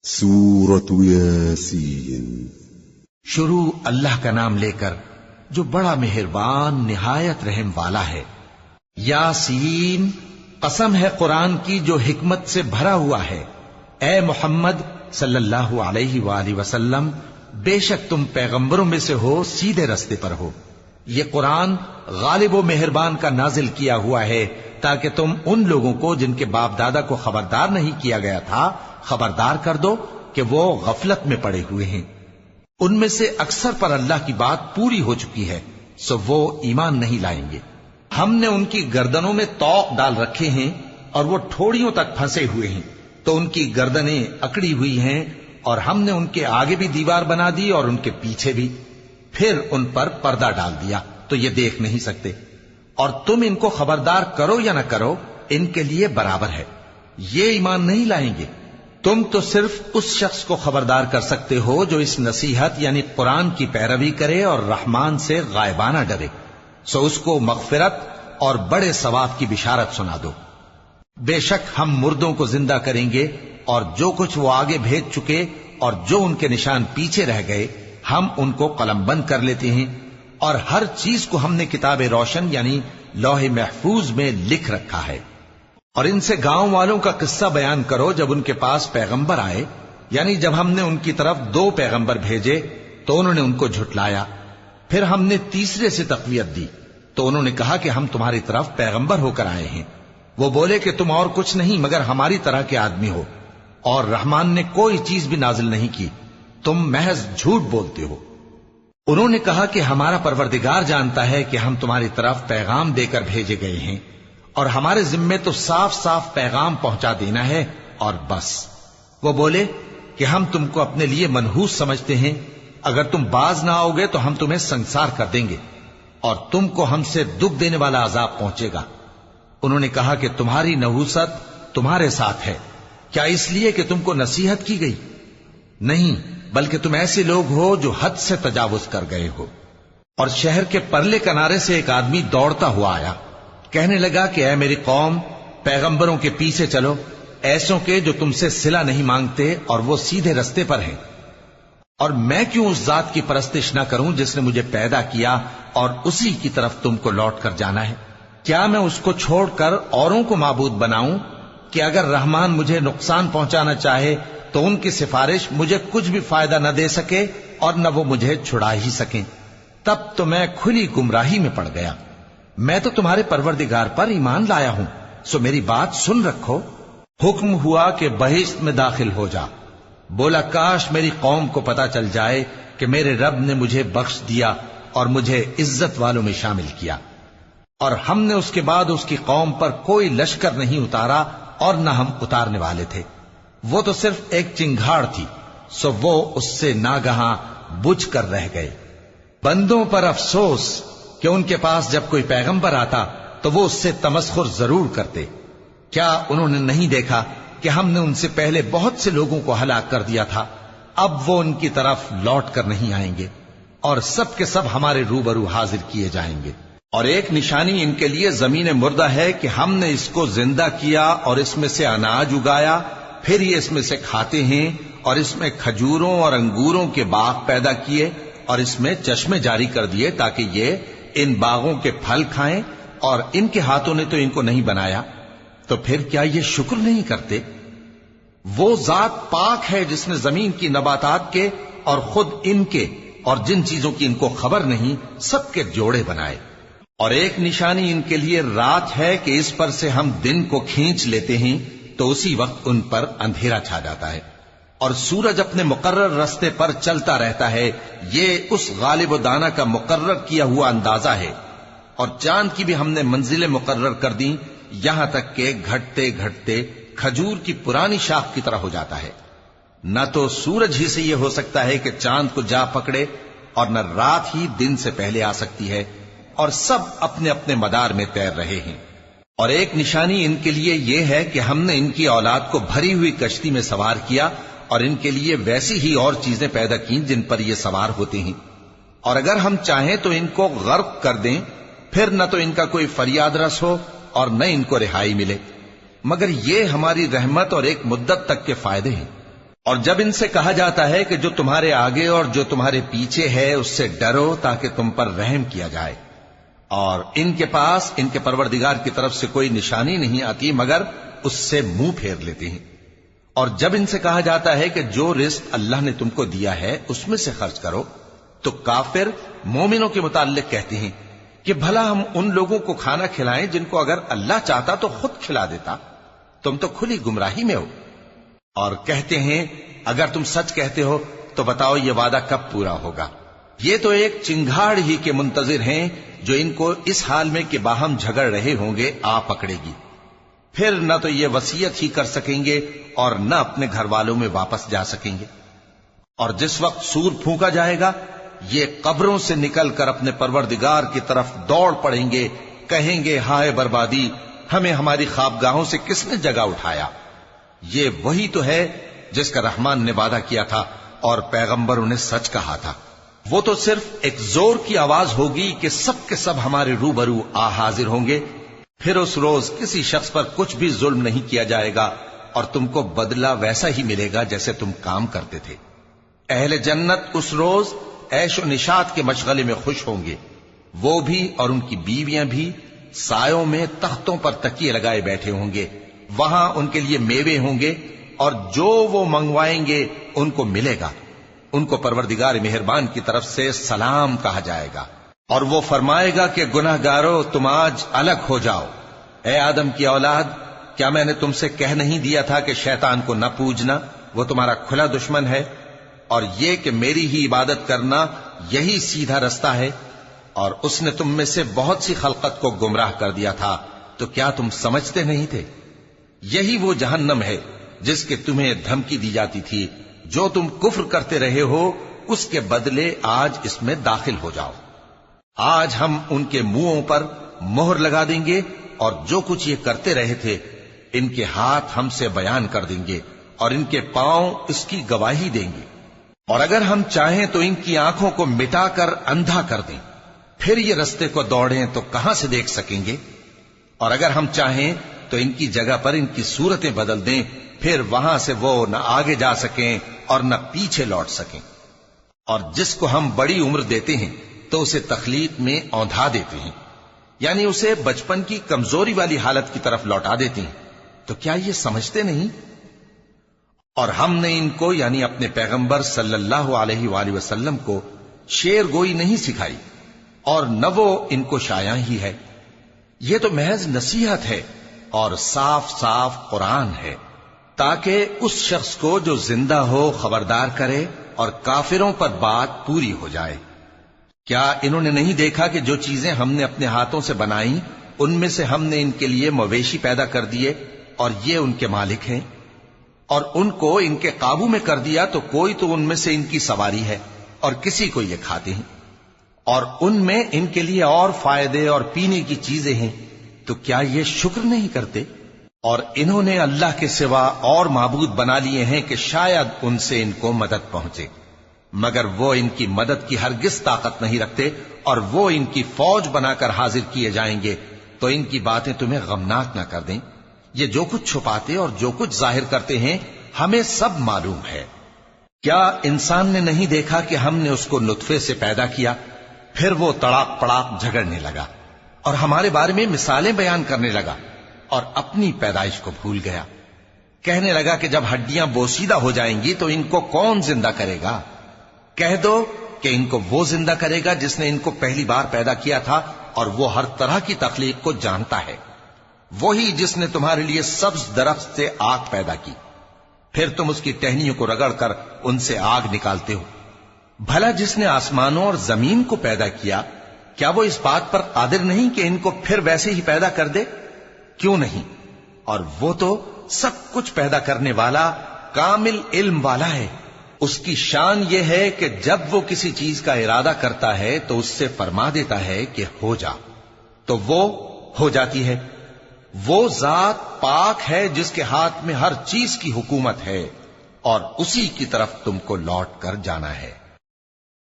سورة یاسین۔ شروع اللہ کا نام لے کر جو بڑا مہربان نہایت رحم والا ہے۔ یاسین، قسم ہے قرآن کی جو حکمت سے بھرا ہوا ہے۔ اے محمد صلی اللہ علیہ وآلہ وسلم، بے شک تم پیغمبروں میں سے ہو، سیدھے رستے پر ہو۔ یہ قرآن غالب و مہربان کا نازل کیا ہوا ہے تاکہ تم ان لوگوں کو جن کے باپ دادا کو خبردار نہیں کیا گیا تھا خبردار کر دو کہ وہ غفلت میں پڑے ہوئے ہیں۔ ان میں سے اکثر پر اللہ کی بات پوری ہو چکی ہے، سو وہ ایمان نہیں لائیں گے۔ ہم نے ان کی گردنوں میں طوق ڈال رکھے ہیں اور وہ ٹھوڑیوں تک پھنسے ہوئے ہیں، تو ان کی گردنیں اکڑی ہوئی ہیں، اور ہم نے ان کے آگے بھی دیوار بنا دی اور ان کے پیچھے بھی، پھر ان پر پردہ ڈال دیا تو یہ دیکھ نہیں سکتے۔ اور تم ان کو خبردار کرو یا نہ کرو، ان کے لیے برابر ہے، یہ ایمان نہیں لائیں گے۔ تم تو صرف اس شخص کو خبردار کر سکتے ہو جو اس نصیحت یعنی قرآن کی پیروی کرے اور رحمان سے غائبانہ ڈرے، سو اس کو مغفرت اور بڑے ثواب کی بشارت سنا دو۔ بے شک ہم مردوں کو زندہ کریں گے، اور جو کچھ وہ آگے بھیج چکے اور جو ان کے نشان پیچھے رہ گئے ہم ان کو قلم بند کر لیتے ہیں، اور ہر چیز کو ہم نے کتاب روشن یعنی لوح محفوظ میں لکھ رکھا ہے۔ اور ان سے گاؤں والوں کا قصہ بیان کرو جب ان کے پاس پیغمبر آئے، یعنی جب ہم نے ان کی طرف 2 پیغمبر بھیجے تو انہوں نے ان کو جھٹلایا، پھر ہم نے تیسرے سے تقویت دی تو انہوں نے کہا کہ ہم تمہاری طرف پیغمبر ہو کر آئے ہیں۔ وہ بولے کہ تم اور کچھ نہیں مگر ہماری طرح کے آدمی ہو، اور رحمان نے کوئی چیز بھی نازل نہیں کی، تم محض جھوٹ بولتے ہو۔ انہوں نے کہا کہ ہمارا پروردگار جانتا ہے کہ ہم تمہاری طرف پیغام دے کر بھیجے گئے ہیں، اور ہمارے ذمے تو صاف صاف پیغام پہنچا دینا ہے اور بس۔ وہ بولے کہ ہم تم کو اپنے لیے منحوس سمجھتے ہیں، اگر تم باز نہ آؤ گے تو ہم تمہیں سنسار کر دیں گے اور تم کو ہم سے دکھ دینے والا عذاب پہنچے گا۔ انہوں نے کہا کہ تمہاری نحوست تمہارے ساتھ ہے، کیا اس لیے کہ تم کو نصیحت کی گئی؟ نہیں، بلکہ تم ایسے لوگ ہو جو حد سے تجاوز کر گئے ہو۔ اور شہر کے پرلے کنارے سے ایک آدمی دوڑتا ہوا آیا، کہنے لگا کہ اے میری قوم، پیغمبروں کے پیچھے چلو، ایسوں کے جو تم سے صلہ نہیں مانگتے اور وہ سیدھے رستے پر ہیں۔ اور میں کیوں اس ذات کی پرستش نہ کروں جس نے مجھے پیدا کیا اور اسی کی طرف تم کو لوٹ کر جانا ہے؟ کیا میں اس کو چھوڑ کر اوروں کو معبود بناؤں کہ اگر رحمان مجھے نقصان پہنچانا چاہے تو ان کی سفارش مجھے کچھ بھی فائدہ نہ دے سکے اور نہ وہ مجھے چھڑا ہی سکیں؟ تب تو میں کھلی گمراہی میں پڑ گیا۔ میں تو تمہارے پروردگار پر ایمان لایا ہوں، سو میری بات سن رکھو۔ حکم ہوا کہ بہشت میں داخل ہو جا۔ بولا کاش میری قوم کو پتا چل جائے کہ میرے رب نے مجھے بخش دیا اور مجھے عزت والوں میں شامل کیا، اور ہم نے اس کے بعد اس کی قوم پر کوئی لشکر نہیں اتارا اور نہ ہم اتارنے والے تھے۔ وہ تو صرف ایک چنگھاڑ تھی، سو وہ اس سے ناگہاں بجھ کر رہ گئے۔ بندوں پر افسوس کہ ان کے پاس جب کوئی پیغمبر آتا تو وہ اس سے تمسخر ضرور کرتے۔ کیا انہوں نے نہیں دیکھا کہ ہم نے ان سے پہلے بہت سے لوگوں کو ہلاک کر دیا تھا؟ اب وہ ان کی طرف لوٹ کر نہیں آئیں گے، اور سب کے سب ہمارے روبرو حاضر کیے جائیں گے۔ اور ایک نشانی ان کے لیے زمین مردہ ہے کہ ہم نے اس کو زندہ کیا اور اس میں سے اناج اگایا، پھر یہ اس میں سے کھاتے ہیں، اور اس میں کھجوروں اور انگوروں کے باغ پیدا کیے اور اس میں چشمے جاری کر دیے تاکہ یہ ان باغوں کے پھل کھائیں، اور ان کے ہاتھوں نے تو ان کو نہیں بنایا، تو پھر کیا یہ شکر نہیں کرتے؟ وہ ذات پاک ہے جس نے زمین کی نباتات کے اور خود ان کے اور جن چیزوں کی ان کو خبر نہیں سب کے جوڑے بنائے۔ اور ایک نشانی ان کے لیے رات ہے کہ اس پر سے ہم دن کو کھینچ لیتے ہیں تو اسی وقت ان پر اندھیرا چھا جاتا ہے، اور سورج اپنے مقرر رستے پر چلتا رہتا ہے، یہ اس غالب و دانا کا مقرر کیا ہوا اندازہ ہے۔ اور چاند کی بھی ہم نے منزلیں مقرر کر دیں، یہاں تک کہ گھٹتے گھٹتے کھجور کی پرانی شاخ کی طرح ہو جاتا ہے۔ نہ تو سورج ہی سے یہ ہو سکتا ہے کہ چاند کو جا پکڑے، اور نہ رات ہی دن سے پہلے آ سکتی ہے، اور سب اپنے اپنے مدار میں تیر رہے ہیں۔ اور ایک نشانی ان کے لیے یہ ہے کہ ہم نے ان کی اولاد کو بھری ہوئی کشتی میں سوار کیا، اور ان کے لیے ویسی ہی اور چیزیں پیدا کی جن پر یہ سوار ہوتے ہیں، اور اگر ہم چاہیں تو ان کو غرق کر دیں، پھر نہ تو ان کا کوئی فریاد رس ہو اور نہ ان کو رہائی ملے، مگر یہ ہماری رحمت اور ایک مدت تک کے فائدے ہیں۔ اور جب ان سے کہا جاتا ہے کہ جو تمہارے آگے اور جو تمہارے پیچھے ہے اس سے ڈرو تاکہ تم پر رحم کیا جائے، اور ان کے پاس ان کے پروردگار کی طرف سے کوئی نشانی نہیں آتی مگر اس سے منہ پھیر لیتے ہیں، اور جب ان سے کہا جاتا ہے کہ جو رزق اللہ نے تم کو دیا ہے اس میں سے خرچ کرو، تو کافر مومنوں کے متعلق کہتے ہیں کہ بھلا ہم ان لوگوں کو کھانا کھلائیں جن کو اگر اللہ چاہتا تو خود کھلا دیتا، تم تو کھلی گمراہی میں ہو۔ اور کہتے ہیں اگر تم سچ کہتے ہو تو بتاؤ یہ وعدہ کب پورا ہوگا؟ یہ تو ایک چنگھاڑ ہی کے منتظر ہیں جو ان کو اس حال میں کہ باہم جھگڑ رہے ہوں گے آ پکڑے گی، پھر نہ تو یہ وصیت ہی کر سکیں گے اور نہ اپنے گھر والوں میں واپس جا سکیں گے۔ اور جس وقت سور پھونکا جائے گا یہ قبروں سے نکل کر اپنے پروردگار کی طرف دوڑ پڑیں گے، کہیں گے ہائے بربادی، ہمیں ہماری خوابگاہوں سے کس نے جگہ اٹھایا۔ یہ وہی تو ہے جس کا رحمان نے وعدہ کیا تھا اور پیغمبروں نے سچ کہا تھا۔ وہ تو صرف ایک زور کی آواز ہوگی کہ سب کے سب ہمارے روبرو آ حاضر ہوں گے، پھر اس روز کسی شخص پر کچھ بھی ظلم نہیں کیا جائے گا اور تم کو بدلہ ویسا ہی ملے گا جیسے تم کام کرتے تھے۔ اہل جنت اس روز عیش و نشاط کے مشغلے میں خوش ہوں گے، وہ بھی اور ان کی بیویاں بھی سایوں میں تختوں پر تکیے لگائے بیٹھے ہوں گے، وہاں ان کے لیے میوے ہوں گے اور جو وہ منگوائیں گے ان کو ملے گا، ان کو پروردگار مہربان کی طرف سے سلام کہا جائے گا، اور وہ فرمائے گا کہ گناہگارو تم آج الگ ہو جاؤ۔ اے آدم کی اولاد، کیا میں نے تم سے کہہ نہیں دیا تھا کہ شیطان کو نہ پوجنا، وہ تمہارا کھلا دشمن ہے، اور یہ کہ میری ہی عبادت کرنا یہی سیدھا رستہ ہے، اور اس نے تم میں سے بہت سی خلقت کو گمراہ کر دیا تھا، تو کیا تم سمجھتے نہیں تھے؟ یہی وہ جہنم ہے جس کے تمہیں دھمکی دی جاتی تھی، جو تم کفر کرتے رہے ہو اس کے بدلے آج اس میں داخل ہو جاؤ۔ آج ہم ان کے منہوں پر مہر لگا دیں گے اور جو کچھ یہ کرتے رہے تھے ان کے ہاتھ ہم سے بیان کر دیں گے اور ان کے پاؤں اس کی گواہی دیں گے، اور اگر ہم چاہیں تو ان کی آنکھوں کو مٹا کر اندھا کر دیں، پھر یہ رستے کو دوڑیں تو کہاں سے دیکھ سکیں گے، اور اگر ہم چاہیں تو ان کی جگہ پر ان کی صورتیں بدل دیں، پھر وہاں سے وہ نہ آگے جا سکیں اور نہ پیچھے لوٹ سکیں۔ اور جس کو ہم بڑی عمر دیتے ہیں تو اسے تخلیق میں اوندھا دیتے ہیں، یعنی اسے بچپن کی کمزوری والی حالت کی طرف لوٹا دیتے ہیں، تو کیا یہ سمجھتے نہیں؟ اور ہم نے ان کو یعنی اپنے پیغمبر صلی اللہ علیہ وآلہ وسلم کو شعر گوئی نہیں سکھائی، اور نہ وہ ان کو شایع ہی ہے، یہ تو محض نصیحت ہے اور صاف صاف قرآن ہے، تاکہ اس شخص کو جو زندہ ہو خبردار کرے اور کافروں پر بات پوری ہو جائے۔ کیا انہوں نے نہیں دیکھا کہ جو چیزیں ہم نے اپنے ہاتھوں سے بنائیں ان میں سے ہم نے ان کے لیے مویشی پیدا کر دیے اور یہ ان کے مالک ہیں، اور ان کو ان کے قابو میں کر دیا تو کوئی تو ان میں سے ان کی سواری ہے اور کسی کو یہ کھاتے ہیں، اور ان میں ان کے لیے اور فائدے اور پینے کی چیزیں ہیں، تو کیا یہ شکر نہیں کرتے؟ اور انہوں نے اللہ کے سوا اور معبود بنا لیے ہیں کہ شاید ان سے ان کو مدد پہنچے، مگر وہ ان کی مدد کی ہرگز طاقت نہیں رکھتے، اور وہ ان کی فوج بنا کر حاضر کیے جائیں گے تو ان کی باتیں تمہیں غمناک نہ کر دیں۔ یہ جو کچھ چھپاتے اور جو کچھ ظاہر کرتے ہیں ہمیں سب معلوم ہے۔ کیا انسان نے نہیں دیکھا کہ ہم نے اس کو نطفے سے پیدا کیا، پھر وہ تڑاک پڑاک جھگڑنے لگا اور ہمارے بارے میں مثالیں بیان کرنے لگا اور اپنی پیدائش کو بھول گیا، کہنے لگا کہ جب ہڈیاں بوسیدہ ہو جائیں گی تو ان کو کون زندہ کرے گا؟ کہہ دو کہ ان کو وہ زندہ کرے گا جس نے ان کو پہلی بار پیدا کیا تھا، اور وہ ہر طرح کی تخلیق کو جانتا ہے، وہی جس نے تمہارے لیے سبز درخت سے آگ پیدا کی، پھر تم اس کی ٹہنیوں کو رگڑ کر ان سے آگ نکالتے ہو۔ بھلا جس نے آسمانوں اور زمین کو پیدا کیا، کیا وہ اس بات پر قادر نہیں کہ ان کو پھر ویسے ہی پیدا کر دے؟ کیوں نہیں؟ اور وہ تو سب کچھ پیدا کرنے والا کامل علم والا ہے۔ اس کی شان یہ ہے کہ جب وہ کسی چیز کا ارادہ کرتا ہے تو اس سے فرما دیتا ہے کہ ہو جا، تو وہ ہو جاتی ہے۔ وہ ذات پاک ہے جس کے ہاتھ میں ہر چیز کی حکومت ہے، اور اسی کی طرف تم کو لوٹ کر جانا ہے۔